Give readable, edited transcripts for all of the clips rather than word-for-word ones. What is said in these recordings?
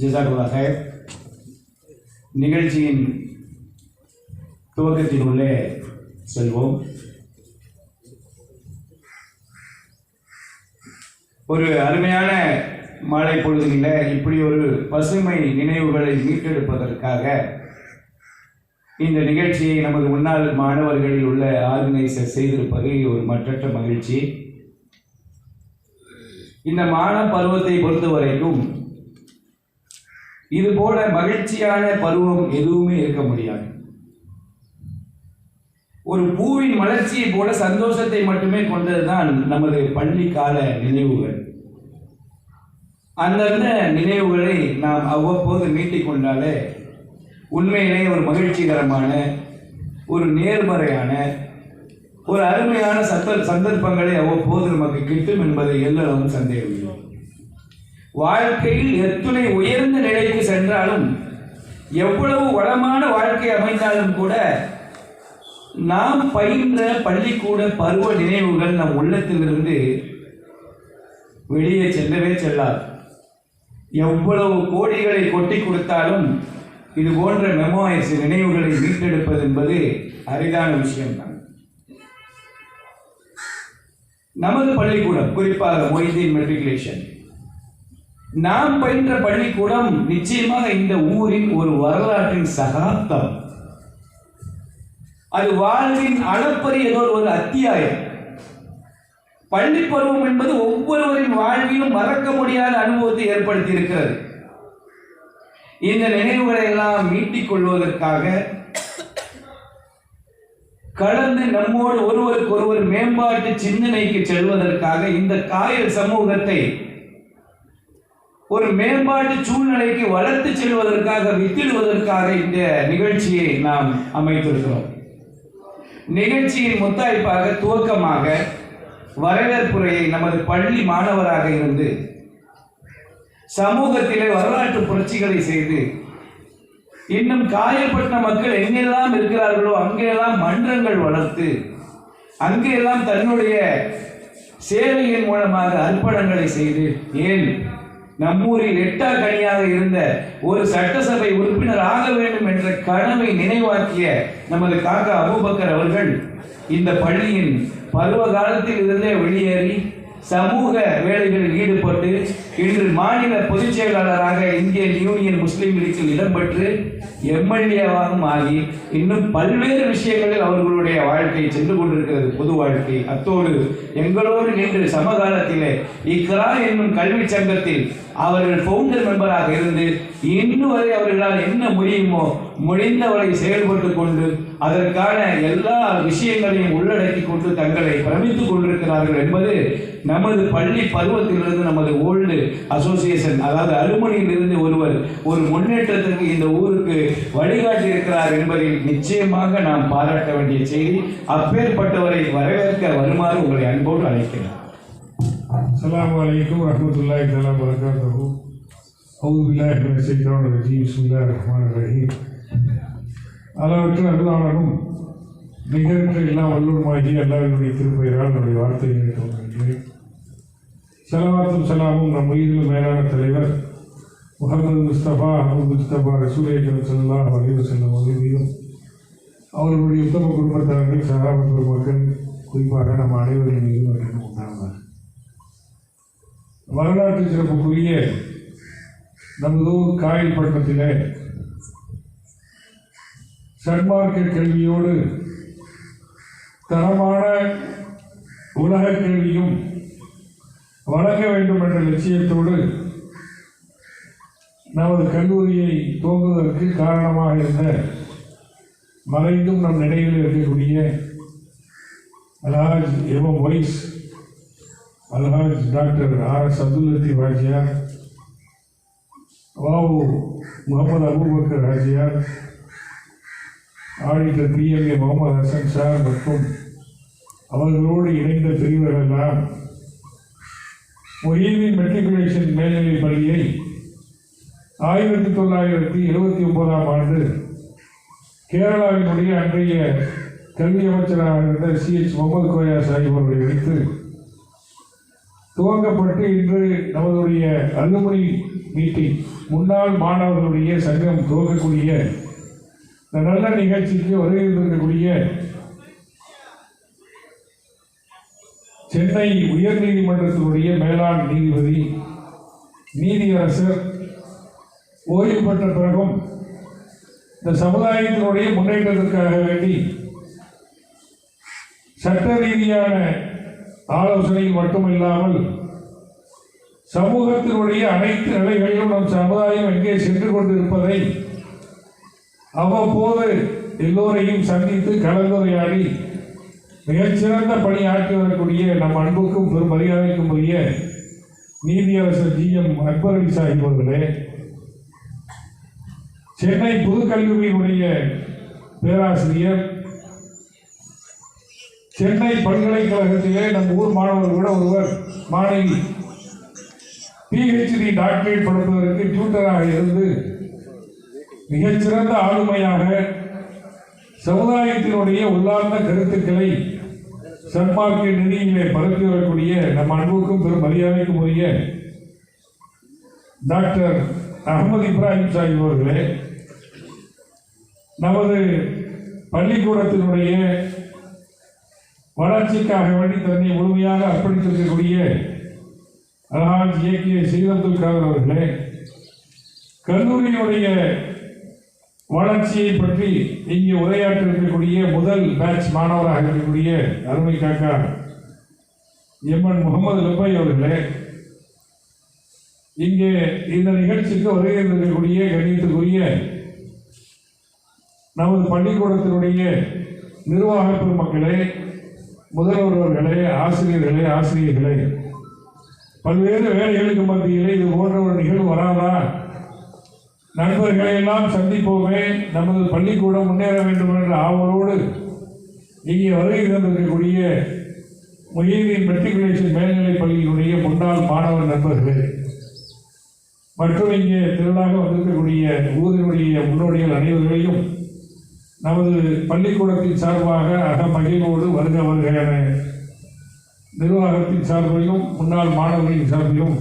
ஜஸாக்குல்லாஹ் ஹைர். நிகழ்ச்சியின் துவக்கத்தில் உள்ளே செல்வோம். ஒரு அருமையான மாலை பொழுதுகளில் இப்படி ஒரு பசுமை நினைவுகளை மீட்டெடுப்பதற்காக இந்த நிகழ்ச்சியை நமது முன்னாள் மாணவர்களில் உள்ள ஆர்கனைசர் செய்திருப்பது ஒரு மற்றற்ற மகிழ்ச்சி. இந்த மாணவ பருவத்தை பொறுத்த வரைக்கும் இது போல மகிழ்ச்சியான பருவம் எதுவுமே இருக்க முடியாது. ஒரு பூவின் மலர்ச்சியை போல சந்தோஷத்தை மட்டுமே கொண்டதுதான் நமது பள்ளி கால நினைவுகள். அந்தந்த நினைவுகளை நாம் அவ்வப்போது மீட்டிக் கொண்டாலே உண்மையிலே ஒரு மகிழ்ச்சிகரமான, ஒரு நேர்மறையான, ஒரு அருமையான சந்தர்ப்பங்களை அவ்வப்போது நமக்கு கிட்டும் என்பதை எல்லோரும் சந்தேகமில்லை. வாழ்க்கையில் எத்துணை உயர்ந்த நிலைக்கு சென்றாலும், எவ்வளவு வளமான வாழ்க்கை அமைந்தாலும் கூட நாம் பயின்ற பள்ளிக்கூட பருவ நினைவுகள் நம் உள்ளத்திலிருந்து வெளியே செல்லவே செல்லாது. எவ்வளவு கோடிகளை கொட்டி கொடுத்தாலும் இது போன்ற மெமோரிஸ் நினைவுகளை மீட்டெடுப்பது என்பது அரிதான விஷயம்தான். நமது பள்ளிக்கூடம், குறிப்பாக மொய்தீன் மெட்ரிகுலேஷன், நாம் பயின்ற பள்ளிக்கூடம் நிச்சயமாக இந்த ஊரின் ஒரு வரலாற்றின் சகாப்தம். அது வாழ்வின் அளப்பரியதோர் ஒரு அத்தியாயம். பள்ளி பருவம் என்பது ஒவ்வொருவரின் வாழ்விலும் மறக்க முடியாத அனுபவத்தை ஏற்படுத்தி இருக்கிறது. இந்த நினைவுகளை எல்லாம் மீட்டிக் கொள்வதற்காக, கடந்து நம்மோடு ஒருவருக்கு ஒருவர் மேம்பாட்டு சிந்தனைக்கு செல்வதற்காக, இந்த காயல் சமூகத்தை ஒரு மேம்பாட்டு சூழ்நிலைக்கு வளர்த்து செல்வதற்காக, வித்திடுவதற்காக இந்த நிகழ்ச்சியை நாம் அமைத்திருக்கிறோம். நிகழ்ச்சியின் முத்தாய்ப்பாக, துவக்கமாக வரவேற்புரையை நமது பள்ளி மாணவராக இருந்து சமூகத்திலே வரலாற்று புரட்சிகளை செய்து இன்னும் காயப்பட்ட மக்கள் எங்கெல்லாம் இருக்கிறார்களோ அங்கெல்லாம் மன்றங்கள் வளர்த்து, அங்கெல்லாம் தன்னுடைய சேவையின் மூலமாக அர்ப்பணங்களை செய்து, ஏன் நம்மூரில் எட்டா கனியாக இருந்த ஒரு சட்டசபை உறுப்பினர் ஆக வேண்டும் என்ற கனவை நினைவாக்கிய நமது காக்கா அபூபக்கர் அவர்கள் இந்த பள்ளியின் பருவ காலத்தில் இருந்தே வெளியேறி சமூக வேலைகளில் ஈடுபட்டு இன்று மாநில பொதுச் செயலாளராக இந்தியன் யூனியன் முஸ்லீம் லீக்கில் இடம்பெற்று எம்எல்ஏவாகவும் ஆகி இன்னும் பல்வேறு விஷயங்களில் அவர்களுடைய வாழ்க்கை சென்று கொண்டிருக்கிறது, பொது வாழ்க்கை. அத்தோடு எங்களோடு நின்று சமகாலத்திலே இக்ரா என்னும் கல்வி சங்கத்தில் அவர்கள் ஃபவுண்டர் மெம்பராக இருந்து இன்னும் வரை அவர்களால் என்ன முடியுமோ முடிந்தவரை செயல்பட்டு கொண்டு அதற்கான எல்லா விஷயங்களையும் உள்ளடக்கி கொண்டு தங்களை பிரமித்துக் கொண்டிருக்கிறார்கள் என்பது நமது பள்ளி பருவத்திலிருந்து நமது ஓல்டு அசோசியேஷன், அதாவது அலுமினியில் இருந்து ஒருவர் ஒரு முன்னேற்றத்திற்கு இந்த ஊருக்கு வழிகாட்டி இருக்கிறார் என்பதில் நிச்சயமாக நாம் பாராட்ட வேண்டிய செய்தி. அப்பேற்பட்டவரை வரவேற்க வருமாறு உங்களை அன்போடு அழைக்கிறேன். அஸ்ஸலாமு அலைக்கும் வரஹ்மத்துல்லாஹி தஆலா வபரகாத்துஹு. அஊது பில்லாஹி மினஷ் ஷைத்தானிர் ரஜீம். பிஸ்மில்லாஹிர் ரஹ்மானிர் ரஹீம். அளவற்ற அருளாளனும் நிகரற்ற எல்லாம் வல்லோருமாகி அல்லாஹ்வினுடைய திருப்பெயரால் என்னுடைய வார்த்தையை துவங்குகிறேன். ஸலவாத்தும் ஸலாமும் நம் உயிரிலும் மேலான தலைவர் முஹம்மது முஸ்தபா ரசூலே அக்ரம் ஸல்லல்லாஹு அலைஹி வஸல்லம் அவர்களையும் அவர்களுடைய உத்தம குடும்பத்தார்கள், சஹாபாக்கள், மக்கள், குறிப்பாக நம் அனைவரின் மீதும் வரணும் உண்டானார். வரலாற்று சிறப்புக்குரிய நமது காயல் பட்டணத்திலே சன்மார்க்க கல்வியோடு தரமான உலக கல்வியும் வழங்க வேண்டும் என்ற லட்சியத்தோடு நமது கல்லூரியை துவங்குவதற்கு காரணமாக இருந்த மறைந்தும் நம் நினைவில் இருக்கக்கூடிய Alhaj M Wais, Alhaj doctor R S. Abdul Latheef Hajiyar, Vavu Mohamed Abubakar Hajiyar, auditor PMA Mohamed Hasan sir மற்றும் அவர்களோடு இணைந்த பிரிவர்களெல்லாம் மொய்தீன் மெட்ரிகுலேஷன் மேல்நிலைப் பள்ளியை 1979ஆம் ஆண்டு கேரளாவினுடைய அன்றைய கல்வி அமைச்சராக இருந்த CH முகமது கோயா சாஹிப் அவர்களை வைத்து துவங்கப்பட்டு இன்று நமதுடைய அலுமினி மீட்டிங் முன்னாள் மாணவர்களுடைய சங்கம் துவங்கக்கூடிய இந்த நல்ல நிகழ்ச்சிக்கு வருகின்றிருக்கக்கூடிய சென்னை உயர்நீதிமன்றத்தினுடைய மேலாண் நீதிபதி, நீதியரசர், ஓய்வு பெற்ற பிறகும் இந்த சமுதாயத்தினுடைய முன்னேற்றத்திற்காக வேண்டி சட்ட ரீதியான ஆலோசனை மட்டுமில்லாமல் சமூகத்தினுடைய அனைத்து நிலைகளிலும் நம் சமுதாயம் எங்கே சென்று கொண்டிருப்பதை அவ்வப்போது எல்லோரையும் சந்தித்து கலந்துரையாடி மிகச்சிறந்த பணியாற்றி வரக்கூடிய நம் அன்புக்கும் பெரும் மரியாதைக்கும் உரிய நீதியரசர் GM அக்பர் அலி சாஹிப் அவர்களே, சென்னை புதுக்கல்லூரியினுடைய பேராசிரியர், சென்னை பல்கலைக்கழகத்திலே நம் ஊர் மாணவர் கூட ஒருவர் மாணவி PhD டாக்டரேட் படிப்பதற்கு டியூட்டராக இருந்து மிகச்சிறந்த ஆளுமையாக சமுதாயத்தினுடைய உள்ளார்ந்த கருத்துக்களை சன்மார்க்க நெறியிலே பரப்பி வரக்கூடிய நம் அன்புக்கும் பெரும் மரியாதைக்கும் உரிய டாக்டர் அகமது இப்ராஹிம் சாஹிப் அவர்களே, நமது பள்ளிக்கூடத்தினுடைய வளர்ச்சிக்காக வேண்டி தன்னை முழுமையாக அர்ப்பணித்திருக்கக்கூடிய அல்ஹாஜ் AK சையத் அப்துல் காதர் அவர்களே, கல்லூரியினுடைய வளர்ச்சியை பற்றி இங்கே உரையாற்ற இருக்கக்கூடிய முதல் பேட்ச் மாணவராக இருக்கக்கூடிய அருமை காக்கா MN முகமது லப்பை அவர்களே, இங்கே இந்த நிகழ்ச்சிக்கு வருகை இருக்கக்கூடிய கண்ணியத்துக்குரிய நமது பள்ளிக்கூடத்தினுடைய நிர்வாக பெருமக்களே, முதல்வர்களே, ஆசிரியர்களே, பல்வேறு வேலைகளுக்கு மத்தியிலே இது போன்ற ஒரு நிகழ்வு வராதா? நண்பர்களை எல்லாம் சந்திப்போமே, நமது பள்ளிக்கூடம் முன்னேற வேண்டும் என்ற ஆவலோடு இங்கே வருகை தந்திருக்கக்கூடிய முஹிதீன் மெட்ரிகுலேஷன் மேல்நிலைப் பள்ளியினுடைய முன்னாள் மாணவர் நண்பர்களே மற்றும் இங்கே திரளாக வந்திருக்கக்கூடிய ஊரினுடைய முன்னோடிகள் அனைவர்களையும் நமது பள்ளிக்கூடத்தின் சார்பாக அகமகிழ்வோடு வருக என நிர்வாகத்தின் சார்பிலும் முன்னாள் மாணவர்களின் சார்பிலும்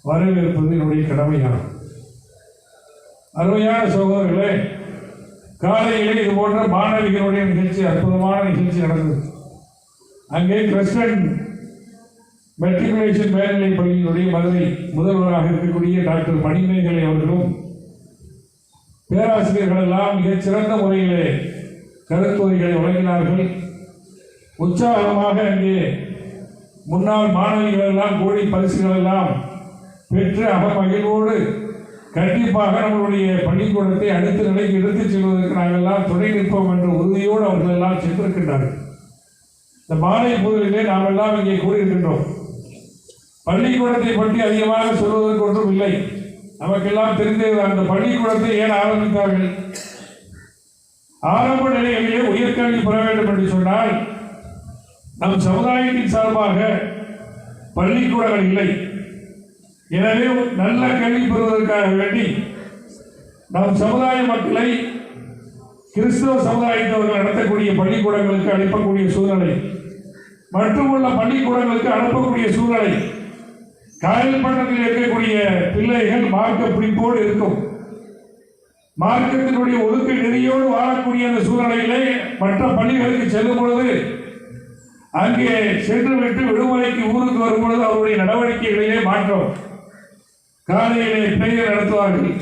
வரவேற்பது என்னுடைய கடமையாகும். அருமையான சகோதரர்களே, காலையிலே இது போன்ற மாணவிகளுடைய நிகழ்ச்சி, அற்புதமான நிகழ்ச்சி நடந்தது. அங்கே கிறிஸ்டன் மெட்ரிகுலேஷன் மேல்நிலைப் பள்ளியினுடைய மதுரை முதல்வராக இருக்கக்கூடிய டாக்டர் மணிமேகலை அவர்களும் பேராசிரியர்கள் எல்லாம் மிகச்சிறந்த முறையிலே கருத்துரைகளை வழங்கினார்கள். உற்சாகமாக அங்கே முன்னாள் மாணவிகள் எல்லாம் கோடி பரிசுகள் எல்லாம் பெற்று அகமகிழ்வோடு கண்டிப்பாக நம்மளுடைய பள்ளிக்கூடத்தை அடுத்த நிலைக்கு எடுத்துச் செல்வதற்கு நாங்கள் எல்லாம் துணை நிற்போம் என்ற உறுதியோடு அவர்கள் எல்லாம் சென்றிருக்கின்றார்கள். இந்த மாலை பொழுதிலே நாம் எல்லாம் இங்கே கூறியிருக்கின்றோம். பள்ளிக்கூடத்தை பற்றி அதிகமாக சொல்வதற்கு ஒன்றும் இல்லை, நமக்கெல்லாம் தெரிந்தது. அந்த பள்ளிக்கூடத்தை ஏன் ஆரம்பித்தார்கள்? ஆரம்ப நிலைகளிலே உயர்கல்வி பெற வேண்டும் என்று சொன்னால் நம் சமுதாயத்தின் சார்பாக பள்ளிக்கூடங்கள் இல்லை. எனவே நல்ல கல்வி பெறுவதற்காக வேண்டி நம் சமுதாய மக்களை கிறிஸ்தவ சமுதாயத்தவர்கள் நடத்தக்கூடிய பள்ளிக்கூடங்களுக்கு அனுப்பக்கூடிய சூழ்நிலை, மட்டுமுள்ள பள்ளிக்கூடங்களுக்கு அனுப்பக்கூடிய சூழ்நிலை, காயல்பட்டத்தில் இருக்கக்கூடிய பிள்ளைகள் மார்க்க பிடிப்போடு இருக்கும், மார்க்கத்தினுடைய ஒழுக்க நெறியோடு வாழக்கூடிய அந்த சூழ்நிலையிலே மற்ற பள்ளிகளுக்கு செல்லும் பொழுது அங்கே சென்று விட்டு விடுமுறைக்கு ஊருக்கு வரும் பொழுது அவருடைய நடவடிக்கைகளிலே மாற்றம். காலையிலே பிரேயர் நடத்துவார்கள்.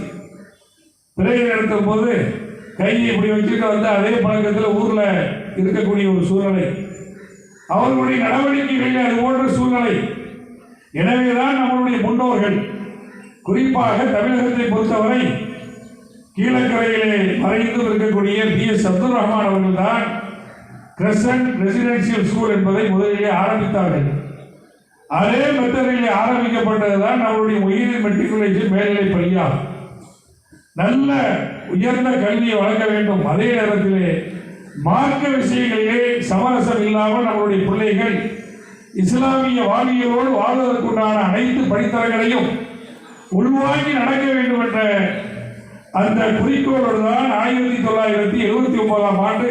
பிரேயர் நடத்தும் போது கையை இப்படி வச்சுட்டு வந்து அதே பழக்கத்தில் ஊர்ல இருக்கக்கூடிய ஒரு சூழ்நிலை, அவர்களுடைய நடவடிக்கைகளில் அது போன்ற சூழ்நிலை. எனவேதான் நம்மளுடைய முன்னோர்கள், குறிப்பாக தமிழகத்தை பொறுத்தவரை கீழக்கரையிலே மறைந்து இருக்கக்கூடிய PS அப்துல் ரஹ்மான் அவர்கள் தான் கிரசன்ட் ரெசிடென்சியல் ஸ்கூல் என்பதை முதலிலே ஆரம்பித்தார்கள். அதே மெத்தடிலே ஆரம்பிக்கப்பட்டதுதான் நம்முடைய முஹிதீன் மெட்ரிகுலேஷன் மேல்நிலைப் பள்ளியாகும். நல்ல உயர்ந்த கல்வியை வழங்க வேண்டும். அதே நேரத்திலே மார்க்க விஷயங்களிலே சமரசம் இல்லாமல் நம்முடைய பிள்ளைகள் இஸ்லாமிய வாழ்வியலோடு வாழ்வதற்குண்டான அனைத்து படித்தரங்களையும் உள்வாங்கி நடக்க வேண்டும் என்ற அந்த குறிக்கோளோடு தான் 1979ஆம் ஆண்டு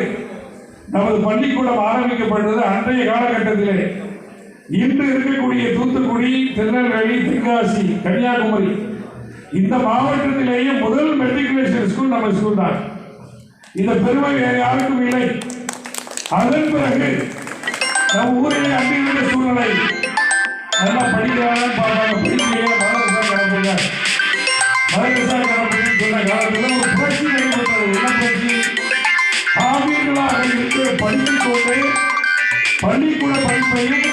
நமது பள்ளிக்கூடம் ஆரம்பிக்கப்பட்டது. அன்றைய காலகட்டத்திலே இன்று இருக்கக்கூடிய தூத்துக்குடி, திருநெல்வேலி, தென்காசி, கன்னியாகுமரி இந்த மாவட்டத்திலேயே முதல் மெட்ரிகுலேஷன் ஸ்கூல் நம்ம ஸ்கூல் தான். இந்த பெருமை வேறு யாருக்கும் இல்லை. அதன் பிறகு நம் ஊரிலே அன்றைய சூழ்நிலை நல்லா படிக்கிறாங்க பார்ப்பாங்க, படிக்கலையே மதரசா கிளம்புன்னு சொன்ன காலத்தில் ஒரு புரட்சி நடைபெற்றது. என்ன புரட்சி? ஆவியர்களாக இருந்து படித்துக் கொண்டு பள்ளிக்கூட படிப்பையும்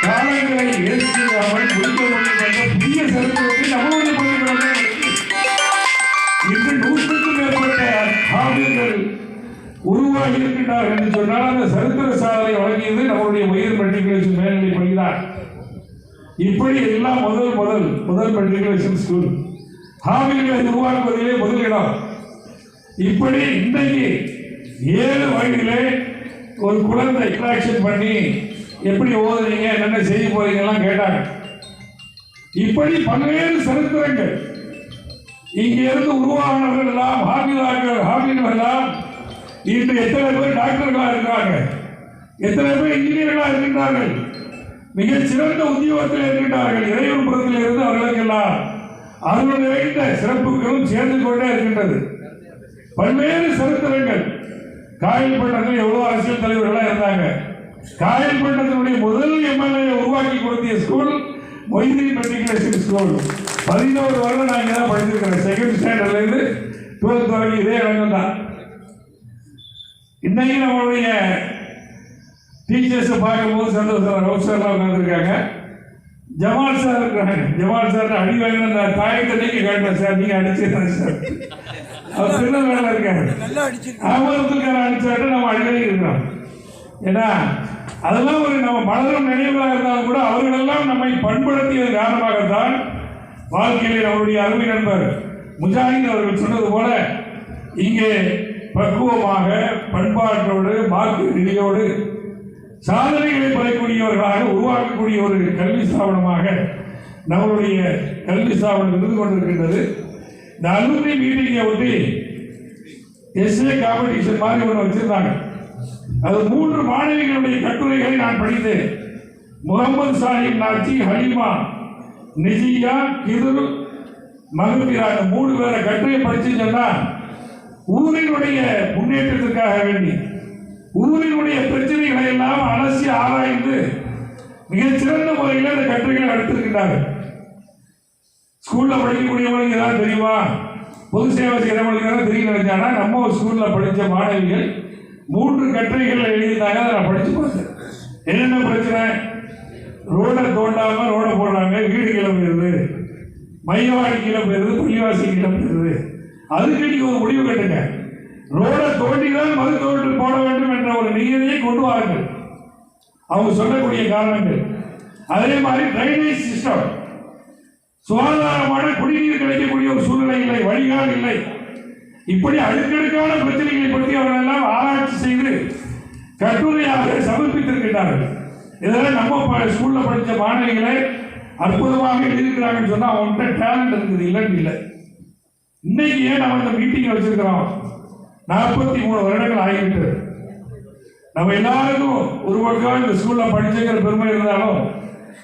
காலங்களை ஏற்காமல் முடிக்க வேண்டும் என்ற புதிய சரித்திரத்தை நம்முடைய பள்ளிக்கூடங்கள் இன்று 100க்கும் மேற்பட்ட ஆவியர்கள் உருவாகி இருக்கின்றார்கள் என்று சொன்னால் அந்த சரித்திர சாதனை வழங்கியது நம்முடைய உயர் மெட்ரிகுலேஷன் மேல்நிலை பள்ளிதான். இப்படி எல்லாம் முதல் மெட்ரிகுலேஷன் ஸ்கூல் ஆவியர்களை உருவாக்குவதிலே முதலிடம். இப்படி இன்றைக்கு 7 வயதிலே ஒரு குழந்தை இன்ட்ராக்ஷன் பண்ணி எப்படி ஓதுறீங்க, என்னென்ன செய்ய போறீங்கலாம் கேட்டாங்க. இப்படி பல்வேறு சரித்திரங்கள் இங்கே இருந்து உருவானவர்கள் எல்லாம் ஹாபிகள் எல்லாம் இன்று எத்தனை பேர் டாக்டர்களாக இருக்கிறாங்க, எத்தனை பேர் இன்ஜினியர்களாக இருக்கின்றார்கள், மிகச் சிறந்த உத்தியோகத்தில் இருக்கின்றார்கள். இறைவன் புறத்தில் இருந்து அவர்களுக்கெல்லாம் அவர்கள் நிறைந்த சிறப்புகளும் சேர்ந்து கொண்டே இருக்கின்றது. பல்வேறு சரித்திரங்கள். காயல்பட்டத்தில் எவ்வளவு அரசியல் தலைவர்களாக இருந்தாங்க. காயல்பட்டத்தினுடைய முதல் எம்எல்ஏ உருவாக்கி கொடுத்திய ஸ்கூல் மொய்தீன் மெட்ரிகுலேஷன் ஸ்கூல். 11 வருடம் நான் இங்கே தான் படிச்சிருக்கிறேன். 2nd ஸ்டாண்டர்ட்லேருந்து 12th வரைக்கும் இதே இடம் தான். இன்னைக்கு நம்மளுடைய டீச்சர்ஸை பார்க்கும்போது சந்தோஷம். ரவுஸ் சார்லாம் உட்காந்துருக்காங்க, ஜமால் சார் இருக்காங்க. ஜமால் சார் அடி வாங்கின தாயத்தன்னைக்கு காட்டுறேன் சார், நீங்கள் அடிச்சிருந்தேன் சார். அவர் திருநெல்வேலியில் இருக்காரு. ஆமரத்துக்கார அடிச்சாட்ட நம்ம அடிக்கடி இருக்கிறோம். ஏன்னா அதெல்லாம் ஒரு நம்ம மலரும் நினைவுகளாக இருந்தாலும் கூட அவர்களெல்லாம் நம்மை பண்படுத்தியது காரணமாகத்தான் வாழ்க்கையில் நம்மளுடைய அருமை நண்பர் முஜாஹித் அவர்கள் சொன்னது போல இங்கே பக்குவமாக பண்பாட்டோடு மார்க்கு நிதியோடு சாதனைகளை பெறக்கூடியவர்களாக உருவாக்கக்கூடிய ஒரு கல்வி ஸ்தாபனமாக நம்மளுடைய கல்வி ஸ்தாபனம் இருந்து கொண்டிருக்கின்றது. இந்த அலுமினி மீட்டிங்கை ஒட்டி எஸ்ஏ காம்படிஷன் மாதிரி ஒன்று வச்சிருந்தாங்க. அது 3 மாணவிகளுடைய கட்டுரைகளை நான் படித்தேன். முகமது சாஹிப் நாச்சி, ஹலிமா, நிஜியா, கிதுரு, மகபீரா, 3 பேரை கட்டுரை படிச்சு சொன்னா ஊரினுடைய முன்னேற்றத்திற்காக வேண்டி ஊரினுடைய பிரச்சனைகளை எல்லாம் அலசி ஆராய்ந்து மிகச்சிறந்த முறையில் அந்த கட்டுரைகளை எடுத்திருக்கிறார்கள். ஸ்கூல்ல படிக்கக்கூடியவங்களுக்கு ஏதாவது தெரியுமா, பொது சேவை செய்யறவங்களுக்கு ஏதாவது தெரியல நினைச்சானா நம்ம ஸ்கூல்ல படித்த மாணவிகள் 3 கட்டுரைகள் எழுதியிருந்தாங்க. அதை நான் படிச்சு பார்த்தேன். என்னென்ன பிரச்சனை? ரோடை தோண்டாம ரோடை போடுறாங்க, வீடு கிளம்புறது, மையவாடி கிளம்புறது, பள்ளிவாசி கிளம்புறது. அதுக்கு நீங்க ஒரு முடிவு கட்டுங்க. ரோடை தோண்டிதான் மறு தோண்டு போட வேண்டும் என்ற ஒரு நியதியை கொண்டு வாருங்கள். அவங்க சொல்லக்கூடிய காரணங்கள். அதே மாதிரி டிரைனேஜ் சிஸ்டம், சுகாதாரமான குடிநீர் கிடைக்கக்கூடிய ஒரு சூழ்நிலை இல்லை, வழிகால் இல்லை. இப்படி அடுக்கடுக்கான பிரச்சனைகளை பற்றி அவர்கள் எல்லாம் ஆராய்ச்சி செய்து கட்டுரையாக சமர்ப்பித்திருக்கிறார்கள். இதெல்லாம் நம்ம ஸ்கூல்ல படித்த மாணவிகளை அற்புதமாக எழுதியிருக்கிறாங்கன்னு சொன்னா அவங்கள்ட்ட டேலண்ட் இருக்குது, இல்லைன்னு இல்லை. இன்னைக்கு ஏன் நம்ம இந்த மீட்டிங் வச்சிருக்கிறோம்? 43 வருடங்கள் ஆகிவிட்டு நம்ம எல்லாருக்கும் ஒரு பக்கம் இந்த ஸ்கூல்ல படிச்சுக்கிற பெருமை இருந்தாலும்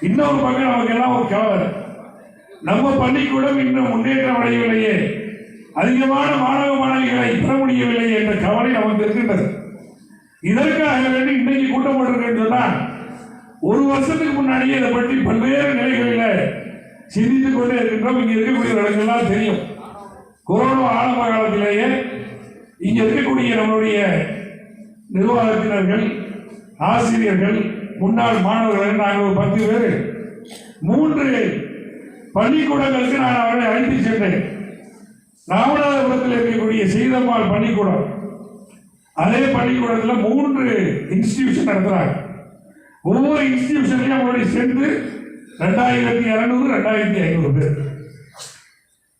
இன்னொரு பக்கம் நமக்கு எல்லாம் ஒரு கவலை. நம்ம பள்ளிக்கூடம் இன்னும் முன்னேற்றம் அடையவில்லையே, அதிகமான மாணவ மாணவிகளை பெற முடியவில்லை என்ற கவலை நமக்கு இருக்கின்றது. இதற்காக வேண்டி இன்னைக்கு கூட்டம் போட்டிருக்கேன்னு சொன்னா 1 வருஷத்துக்கு முன்னாடியே இதை பற்றி பல்வேறு நிலைகளில் சிந்தித்துக் கொண்டே இருக்கின்றோம். இங்க இருக்கக்கூடியவர்களுக்கெல்லாம் தெரியும். கொரோனா ஆரம்ப காலத்திலேயே இங்க இருக்கக்கூடிய நம்மளுடைய நிர்வாகத்தினர்கள், ஆசிரியர்கள், முன்னாள் மாணவர்கள், நாங்கள் ஒரு 10 பேர் 3 பள்ளிக்கூடங்களுக்கு நான் அவரை அழைத்து சென்றேன். ராமநாதபுரத்தில் இருக்கக்கூடிய சீதம்மாள் பள்ளிக்கூடம், அதே பள்ளிக்கூடத்தில் 3 இன்ஸ்டிடியூஷன் நடத்துறாங்க. ஒவ்வொரு இன்ஸ்டிடியூஷன்லையும் அவங்களுடைய சேர்ந்து 2200 2500 பேர்.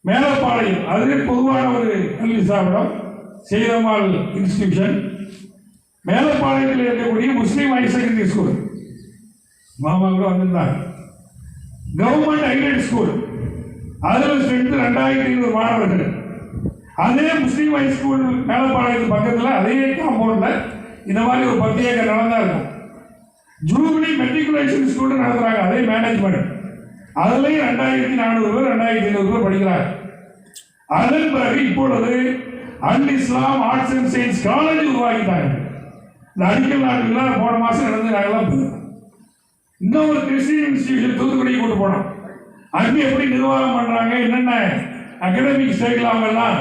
மேலப்பாளையம் அது பொதுவான ஒரு கல்வி ஸ்தாபனம், சீதம்மாள் இன்ஸ்டிடியூஷன். மேலப்பாளையத்தில் இருக்கக்கூடிய முஸ்லீம் ஹையர் செகண்டரி ஸ்கூல், மாமா கூட வந்திருந்தாங்க. கவர்மெண்ட் எய்டட் ஸ்கூல், அதில் ஸ்ட்ரென்த் 2500 மாணவர்கள். அதே முஸ்லீம் ஹை ஸ்கூல் மேலப்பாளையத்து பக்கத்தில் அதே காம்பவுண்டில் இந்த மாதிரி ஒரு 10 ஏக்கர் நிலம் தான் இருக்கும். ஜூபிலி மெட்ரிகுலேஷன் ஸ்கூல் நடத்துறாங்க, அதே மேனேஜ்மெண்ட். அதுலயும் 2400 பேர் 2500 பேர் படிக்கிறாங்க. அதன் பிறகு இப்பொழுது அல் இஸ்லாம் ஆர்ட்ஸ் அண்ட் சயின்ஸ் காலேஜ் உருவாக்கிட்டாங்க. இந்த அடிக்கல் நாட்டுலாம் போன மாசம் நடந்து நாங்கெல்லாம் இன்னும் ஒரு கிறிஸ்டியன் இன்ஸ்டிடியூஷன் தூத்துக்குடி கொண்டு போனோம். அங்கே எப்படி நிர்வாகம் பண்றாங்க, என்னென்ன அகாடமிக் ஸ்டைல் அவங்க எல்லாம்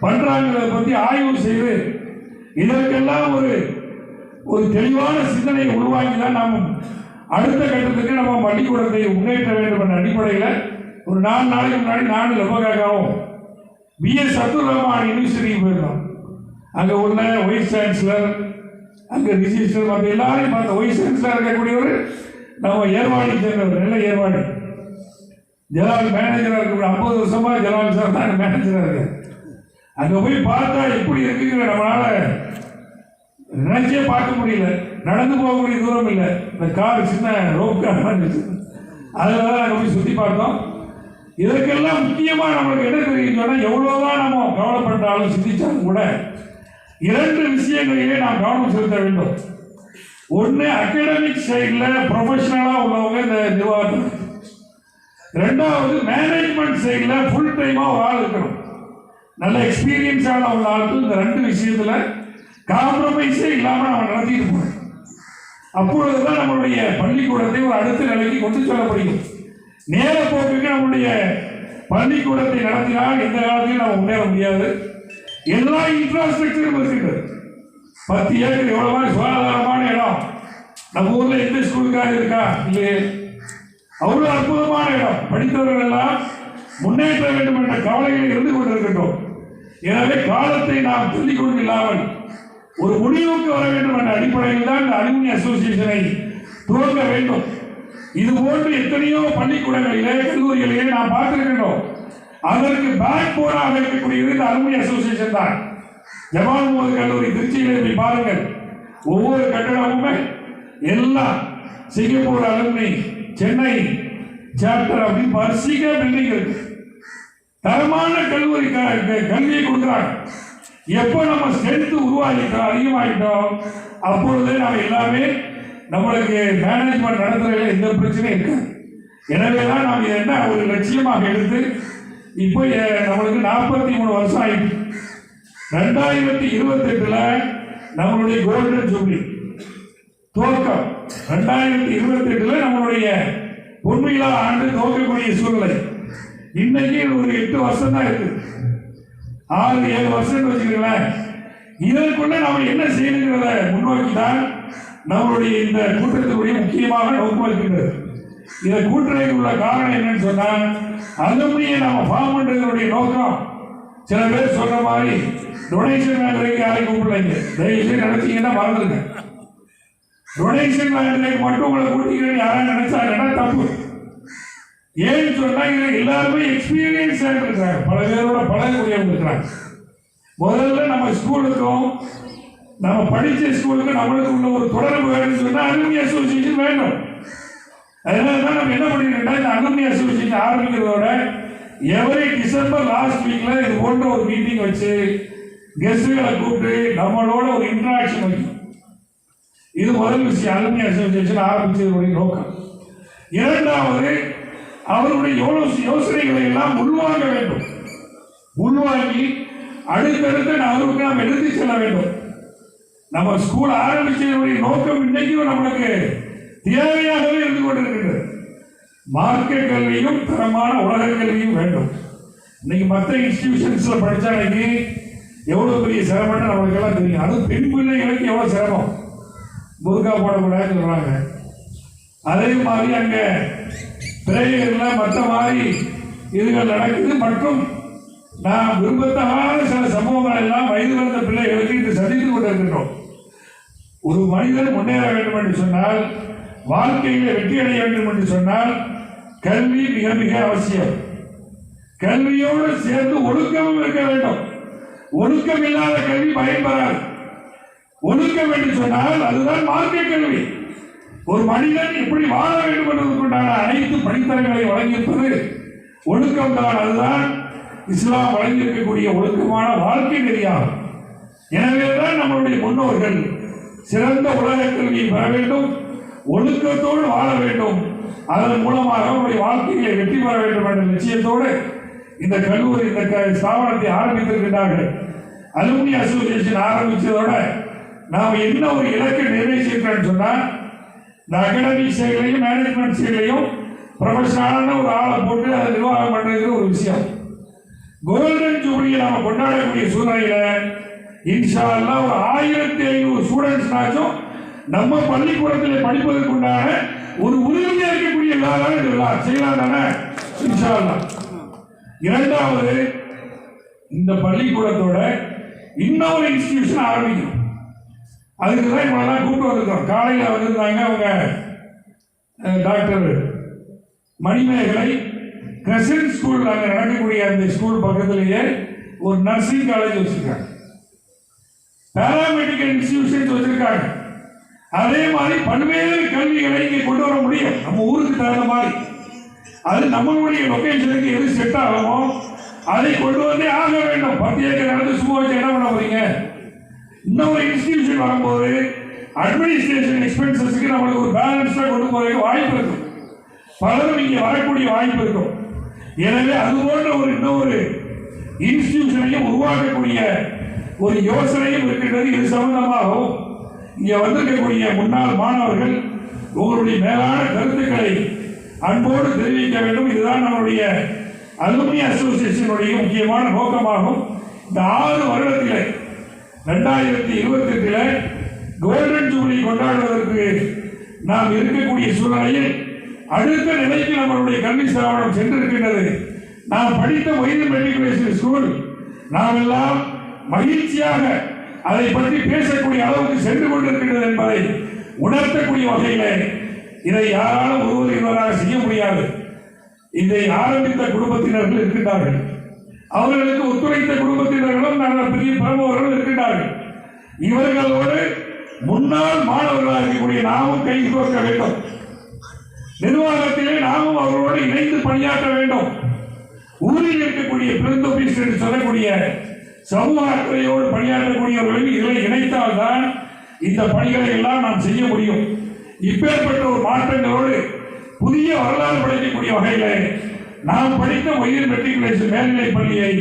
பண்றாங்கிறத பத்தி ஆய்வு செய்து இதற்கெல்லாம் ஒரு தெளிவான சிந்தனையை உருவாக்கி தான் நாம் அடுத்த கட்டத்துக்கு நம்ம பள்ளிக்கூடத்தை முன்னேற்ற வேண்டும் என்ற அடிப்படையில் ஒரு 4 நாளைக்கு முன்னாடி நானும் லெபகாகவும் பிஎஸ் அப்துல் ரஹ்மான் யூனிவர்சிட்டிக்கு போயிருந்தோம். அங்கே உள்ள வைஸ் சான்சலர், அங்கே ரிஜிஸ்டர், மற்ற எல்லாரையும் பார்த்த. வைஸ் சான்சலர் இருக்கக்கூடியவர் நம்ம ஏர்வாடி சேர்ந்தவர், நல்ல ஏர்வாடி. ஜலால் மேனேஜராக இருக்கக்கூடிய 50 வருஷமா ஜலால் சார் தான் மேனேஜராக இருக்கு. அங்கே போய் பார்த்தா எப்படி இருக்குங்கிற நம்மளால நினைச்சே பார்க்க முடியல. நடந்து போகக்கூடிய தூரம் இல்லை, இந்த கார் சின்ன ரோப் கார் மாதிரி இருந்துச்சு. அதில் தான் நாங்கள் போய் சுற்றி பார்த்தோம். இதற்கெல்லாம் முக்கியமாக நம்மளுக்கு என்ன தெரியும் சொன்னால், எவ்வளோதான் நம்ம கவலைப்பட்டாலும் சிந்திச்சாலும் கூட 2 விஷயங்களிலே நாம் கவனம் செலுத்த வேண்டும். ஒன்று, அகாடமிக் சைடில் ப்ரொஃபஷனலாக உள்ளவங்க இந்த நிர்வாகத்தில். 2வது, மேனேஜ்மெண்ட் சைடில் ஃபுல் டைமாக ஒரு ஆள் இருக்கணும். நல்ல எக்ஸ்பீரியன்ஸான உள்ள ஆளுக்கு இந்த 2 விஷயத்தில் காம்ப்ரமைஸே இல்லாமல் நம்ம நடத்திட்டு போகணும். அப்பொழுதுதான் நம்மளுடைய பள்ளிக்கூடத்தை ஒரு அடுத்த நிலைக்கு கொண்டு செல்ல முடியும். நேர போக்குக்கு நம்முடைய பள்ளிக்கூடத்தை நடத்தினால் எந்த காலத்திலும் நம்ம முன்னேற முடியாது. எல்லா இன்ஃப்ராஸ்ட்ரக்சரும் இருக்கின்றது. 10 ஏக்கர் எவ்வளவா சுகாதாரமான இடம். நம்ம ஊர்ல எந்த ஸ்கூலுக்காக இருக்கா இல்லையே? அவ்வளவு அற்புதமான இடம். படித்தவர்கள் எல்லாம் முன்னேற்ற வேண்டும் என்ற கவலையில் இருந்து கொண்டிருக்கின்றோம். எனவே காலத்தை நாம் சொல்லிக் கொண்டு இல்லாமல் ஒரு முடிவுக்கு வர வேண்டும் என்ற அடிப்படையில் தான் இந்த அலுமினி அசோசியேஷனை துவங்க வேண்டும். இது போன்று எத்தனையோ பள்ளிக்கூடங்களிலே கல்லூரிகளிலே நாம் பார்த்திருக்கின்றோம். அதற்கு பேக் போனாக இருக்கக்கூடியது இந்த அலுமினி அசோசியேஷன் தான். ஜமால் முகமது கல்லூரி திருச்சியிலே போய் பாருங்கள். ஒவ்வொரு கட்டடமுமே எல்லாம் சிங்கப்பூர் அலுமினி, சென்னை சாப்டர் அப்படின்னு பரிசிக பில்டிங் இருக்கு. தரமான கல்லூரி கல்வியை கொடுக்குறாங்க. எப்போ நம்ம ஸ்ட்ரென்த் உருவாகிட்டோம், அதிகமாகிட்டோம், அப்பொழுது நாம் எல்லாமே நம்மளுக்கு மேனேஜ்மெண்ட் நடத்துறதுல எந்த பிரச்சனையும் இருக்காது. எனவே தான் நாம் இதை என்ன ஒரு லட்சியமாக எடுத்து இப்போ நம்மளுக்கு 43 வருஷம் ஆயிடுச்சு. 2028 நம்மளுடைய கோல்டன் ஜூப்ளி துவக்கம். 2028 நம்மளுடைய பொன்விழா ஆண்டு துவக்கக்கூடிய சூழ்நிலை. இன்னைக்கு ஒரு 8 வருஷம் தான் இருக்கு. 6-7 வருஷம் வச்சுக்கிறேன். இதற்குள்ள நாம என்ன செய்யணுங்கிறத முன்னோக்கி தான் நம்மளுடைய இந்த கூட்டத்தினுடைய முக்கியமாக நோக்கம் இருக்கின்றது. இதை கூட்டுறதுக்கு உள்ள காரணம் என்னன்னு சொன்னா, அலுமினியை நாம ஃபார்ம் பண்றதுடைய நோக்கம். சில பேர் சொல்ற மாதிரி டொனேஷன் வாங்குறதுக்கு யாரையும் கூப்பிடலைங்க. தயவுசெய்து நினைச்சீங்கன்னா மறந்துருங்க. டொனேஷன் வாங்குறதுக்கு மட்டும் உங்களை கூட்டிக்கிறேன்னு யாரும் நினைச்சாங்கன்னா தப்பு. ஏன்னு சொன்னா எல்லாருமே எக்ஸ்பீரியன்ஸ் இருக்காங்க, பல பேரோட பழகக்கூடியவங்க இருக்கிறாங்க. முதல்ல நம்ம ஸ்கூலுக்கும் நம்ம படித்த ஸ்கூலுக்கும் நம்மளுக்கு உள்ள ஒரு தொடர்பு வேணும்னு சொன்னா அலுமினி அசோசியேஷன் வேணும். அதனால தான் நம்ம என்ன பண்ணிருக்கோம்னா, இந்த அலுமினி அசோசியேஷன் ஆரம்பிக்கிறதோட எவரி டிசம்பர் லாஸ்ட் வீக்ல இது போன்ற ஒரு மீட்டிங் வச்சு கெஸ்டுகளை கூப்பிட்டு நம்மளோட ஒரு இன்டராக்ஷன் வைக்கும். இது முதல் விஷயம். அலுமினி அசோசியேஷன் ஆரம்பிச்சதுடைய நோக்கம். 2வது, அவருடைய யோசனைகளை எல்லாம் உள்வாங்க வேண்டும். உள்வாங்கி அடுத்தடுத்த நகர்வுக்கு நாம் எடுத்து செல்ல வேண்டும். நம்ம ஸ்கூல் ஆரம்பிச்சதுடைய நோக்கம் இன்னைக்கும் நம்மளுக்கு தேவையாகவே இருந்து கொண்டிருக்கிறது. மார்க்க கல்வியும் தரமான உலக கல்வியும் வேண்டும். இன்னைக்கு மற்ற இன்ஸ்டிடியூஷன்ஸ்ல படிச்சா இன்னைக்கு எவ்வளவு பெரிய சிரமம்னு நம்மளுக்கு எல்லாம் தெரியும். அது பெண் பிள்ளைகளுக்கு எவ்வளவு சிரமம். புர்கா போடக்கூடாதுன்னு சொல்றாங்க. அதே மாதிரி அங்க பிரேயர்ல மற்ற மாதிரி இதுகள் நடக்குது. மற்றும் நாம் விரும்பத்தகாத சில சம்பவங்கள் எல்லாம் வயது வந்த பிள்ளைகளுக்கு இன்று சந்தித்துக் கொண்டிருக்கின்றோம். ஒரு மனிதன் முன்னேற வேண்டும் என்று சொன்னால், வாழ்க்கையில் வெற்றி அடைய வேண்டும் என்று சொன்னால் கல்வி மிக மிக அவசியம். கல்வியோடு சேர்ந்து ஒழுக்கமும் இருக்க வேண்டும். ஒழுக்கம் இல்லாத கல்வி பயன்பெறாது. ஒழுக்கம் என்று சொன்னால் அதுதான் மார்க்க கல்வி. ஒரு மனிதன் எப்படி வாழ வேண்டும் என்பதற்குண்டான அனைத்து படித்தரங்களை வழங்கியிருப்பது ஒழுக்கம் தான். அதுதான் இஸ்லாம் வழங்கியிருக்கக்கூடிய ஒழுக்கமான வாழ்க்கை நெறியாகும். எனவேதான் நம்மளுடைய முன்னோர்கள் சிறந்த உலக கல்வியை பெற வேண்டும், ஒழுக்கத்தோடு வாழ வேண்டும், அதன் மூலமாக அவருடைய வாழ்க்கையை வெற்றி பெற வேண்டும் என்ற லட்சியத்தோடு இந்த கல்லூரி இந்த ஸ்தாபனத்தை ஆரம்பித்திருக்கிறார்கள். அலுமினி அசோசியேஷன் ஆரம்பித்ததோட நாம் என்ன ஒரு இலக்கை நிறைவேற்றிருக்கோம்னு சொன்னால், இந்த அகாடமிக் சைட்லையும் மேனேஜ்மெண்ட் சைட்லையும் ப்ரொஃபஷனலான ஒரு ஆளை போட்டு அதை நிர்வாகம் பண்ணுறது ஒரு விஷயம். கோல்டன் ஜூபிலியை நாம் கொண்டாடக்கூடிய சூழ்நிலையில் இன்ஷா அல்லாஹ் ஒரு 1500 ஸ்டூடெண்ட்ஸ்னாச்சும் நம்ம பள்ளிக்கூடத்தில் படிப்பதற்குண்டான ஒரு உறுதியாக இருக்கக்கூடிய விழா செய்யலாம் தானே இன்ஷா அல்லாஹ். இரண்டாவது, இந்த பள்ளிக்கூடத்தோட இன்னொரு இன்ஸ்டிடியூஷன் ஆரம்பிக்கணும். அதுக்கு தான் இவங்கெல்லாம் கூப்பிட்டு வந்திருக்கோம். காலையில் வந்திருந்தாங்க அவங்க டாக்டர் மணிமேகலை கிரசன்ட் ஸ்கூல், அங்கே நடக்கக்கூடிய அந்த ஸ்கூல் பக்கத்திலேயே ஒரு நர்சிங் காலேஜ் வச்சிருக்காங்க, பேராமெடிக்கல் இன்ஸ்டிடியூஷன்ஸ் வச்சிருக்காங்க. அதே மாதிரி பல்வேறு கல்விகளை இங்கே கொண்டு வர முடியும் நம்ம ஊருக்கு தகுந்த மாதிரி. அது நம்மளுடைய லொகேஷனுக்கு எது செட் ஆகுமோ அதை கொண்டு வந்தே ஆக வேண்டும். 10 ஏக்கர் நடந்து சும்மா வச்சு என்ன பண்ண போறீங்க? இன்னொரு இன்ஸ்டிடியூஷன் வரும்போது அட்மினிஸ்ட்ரேஷன் எக்ஸ்பென்சஸ்க்கு நம்மளுக்கு ஒரு பேலன்ஸாக கொண்டு போறதுக்கு வாய்ப்பு இருக்கும், பலரும் இங்கே வரக்கூடிய வாய்ப்பு இருக்கும். எனவே அதுபோன்ற ஒரு இன்னொரு இன்ஸ்டிடியூஷனையும் உருவாக்கக்கூடிய ஒரு யோசனையும் இருக்கின்றது. இது சம்பந்தமாகவும் இங்கே வந்திருக்கக்கூடிய முன்னாள் மாணவர்கள் உங்களுடைய மேலான கருத்துக்களை அன்போடு தெரிவிக்க வேண்டும். இதுதான் நம்முடைய அலுமினி அசோசியேஷனுடைய முக்கியமான நோக்கமாகும். இந்த 6 வருடத்திலே 2028 கோல்டன் ஜூபிலி கொண்டாடுவதற்கு நாம் இருக்கக்கூடிய சூழ்நிலையில் அடுத்த நிலைக்கு நம்மளுடைய கல்வி ஸ்தாபனம் சென்றிருக்கின்றது. நாம் படித்த வயது மெட்ரிகுலேஷன் ஸ்கூல் நாம் எல்லாம் மகிழ்ச்சியாக அதை பற்றி பேசக்கூடிய அளவுக்கு சென்று கொண்டிருக்கின்றது என்பதை உணர்த்தக்கூடிய வகையிலே இதை யாராலும் ஒருவர் இருவராக செய்ய முடியாது. இதை ஆரம்பித்த குடும்பத்தினர்கள் இருக்கின்றார்கள், அவர்களுக்கு ஒத்துழைத்த குடும்பத்தினர்களும் நல்ல பெரிய பிரமுகர்களும் இருக்கின்றார்கள். இவர்களோடு முன்னாள் மாணவர்களாக இருக்கக்கூடிய நாமும் கை கோர்க்க வேண்டும். நிர்வாகத்திலே நாமும் அவர்களோடு இணைந்து பணியாற்ற வேண்டும். ஊரில் இருக்கக்கூடிய பிரிந்தோபிஸ் என்று சொல்லக்கூடிய சமூக அக்கறையோடு பணியாற்றக்கூடியவர்களை இதில் இணைத்தால்தான் இந்த பணிகளை எல்லாம் நாம் செய்ய முடியும். இப்பேற்பட்ட ஒரு மாற்றங்களோடு புதிய வரலாறு படைக்கக்கூடிய வகையில் நாம் படித்த உயர் மெட்ரிகுலேஷன் மேல்நிலை பள்ளியை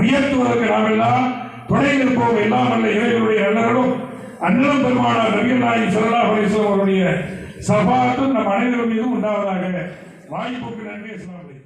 உயர்த்துவதற்கு நாம் எல்லாம் துணை நிற்போம். எல்லாம் அல்ல இறைவனுடைய நல்லர்களும் அண்ணலம் பெருமானார் நபிகள் நாயகம் ஸல்லல்லாஹு அலைஹி வஸல்லம் அவருடைய ஷஃபாஅத்தும் நம் அனைவரும் மீதும் உண்டாவதாக. வாய்ப்புக்கு நன்றி. அஸ்ஸலாமு அலைக்கும்.